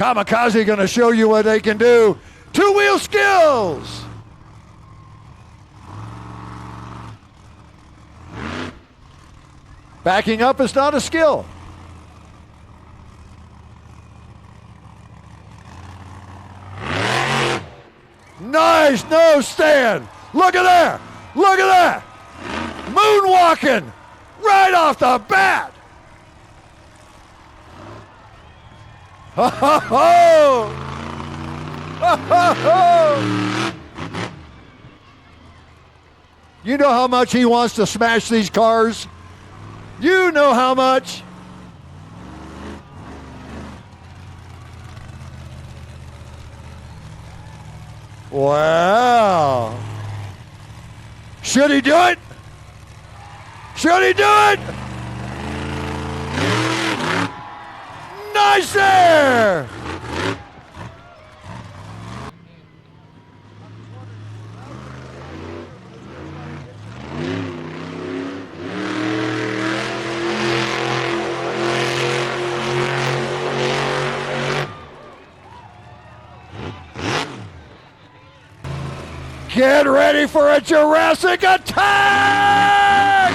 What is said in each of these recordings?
Kamikaze going to show you what they can do. Two-wheel skills. Backing up is not a skill. Nice nose stand. Look at that. Look at that. Moonwalking right off the bat. Ho, ho, ho. Ho, ho, ho. You know how much he wants to smash these cars? You know how much. Wow. Should he do it? Should he do it? Nice there. Get ready for a Jurassic Attack!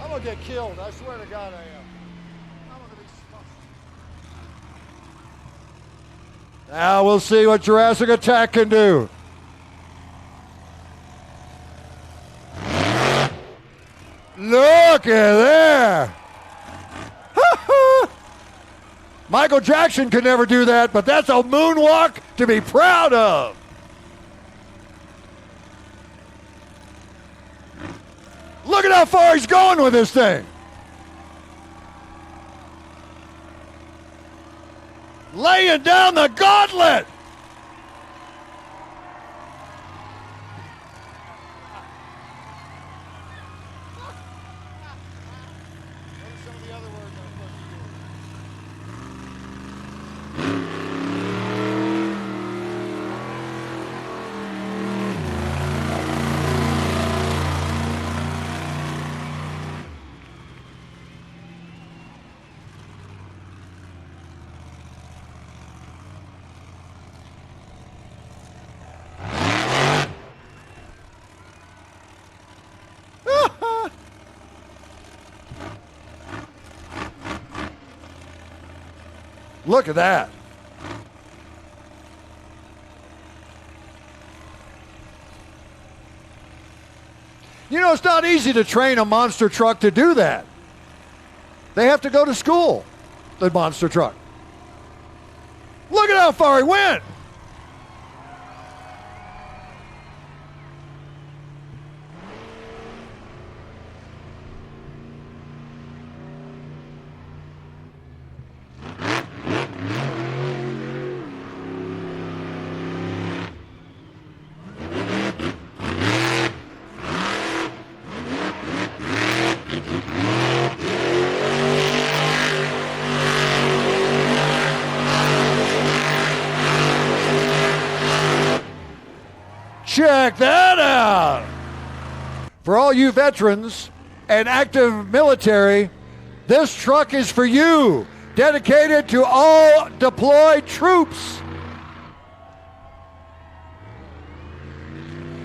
I'm gonna get killed. I swear to God I am. I'm gonna be smushed. Now we'll see what Jurassic Attack can do. Look at there! Michael Jackson could never do that, but that's a moonwalk to be proud of. Look at how far he's going with this thing. Laying down the gauntlet. Look at that. You know, it's not easy to train a monster truck to do that. They have to go to school, the monster truck. Look at how far he went. Check that out. For all you veterans and active military, this truck is for you, dedicated to all deployed troops.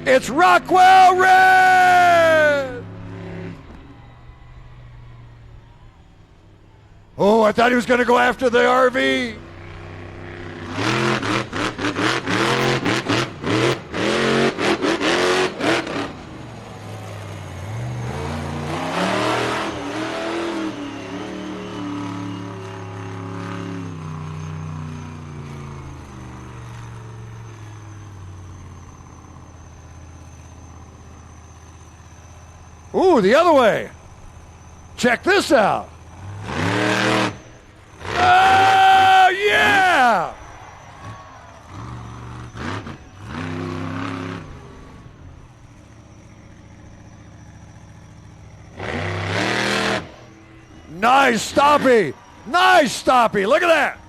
It's Rockwell RED. Oh, I thought he was going to go after the RV. Ooh, the other way. Check this out. Oh, yeah! Nice stoppie. Nice stoppie. Look at that.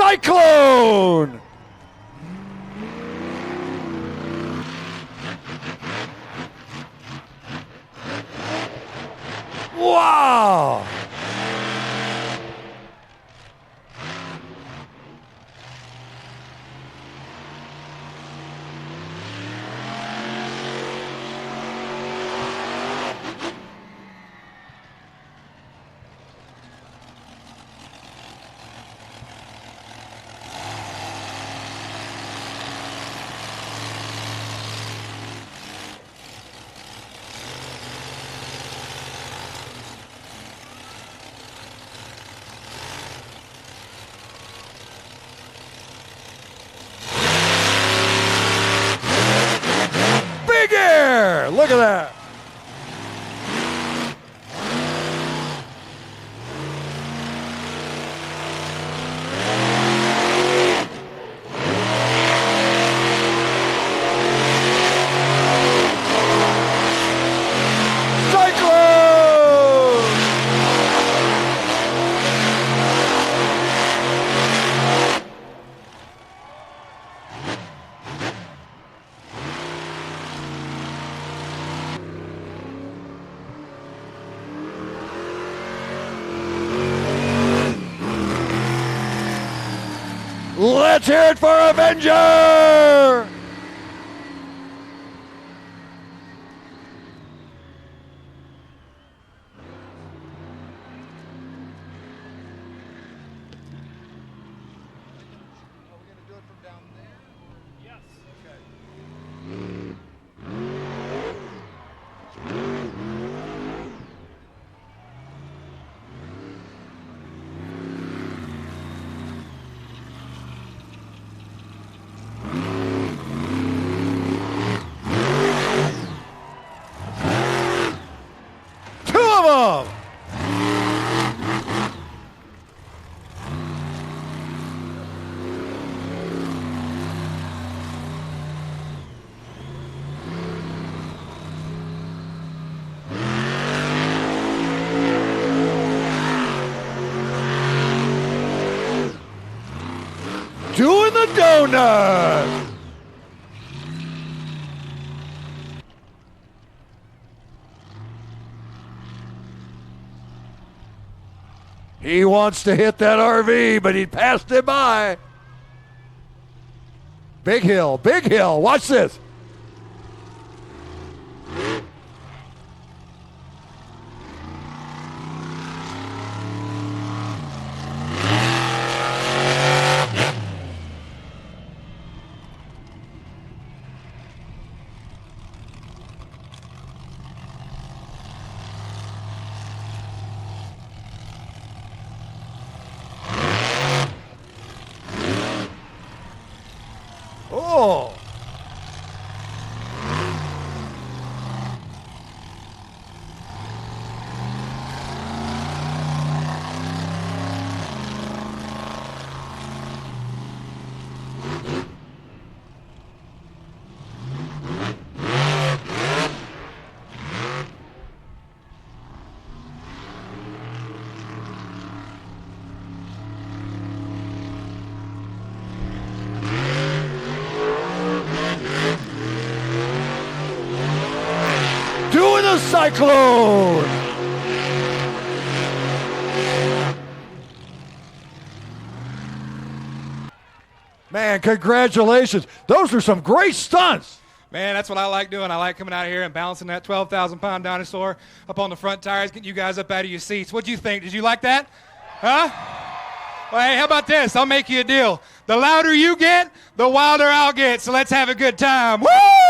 cyclone. Wow. Look at that. Let's hear it for Avenger! Doing the donut. He wants to hit that RV, but he passed it by. Big hill, big hill. Watch this. Oh. Doing the cyclone. Man, congratulations. Those are some great stunts. Man, that's what I like doing. I like coming out here and balancing that 12,000-pound dinosaur up on the front tires, getting you guys up out of your seats. What'd you think? Did you like that? Huh? Well, hey, how about this? I'll make you a deal. The louder you get, the wilder I'll get. So let's have a good time. Woo!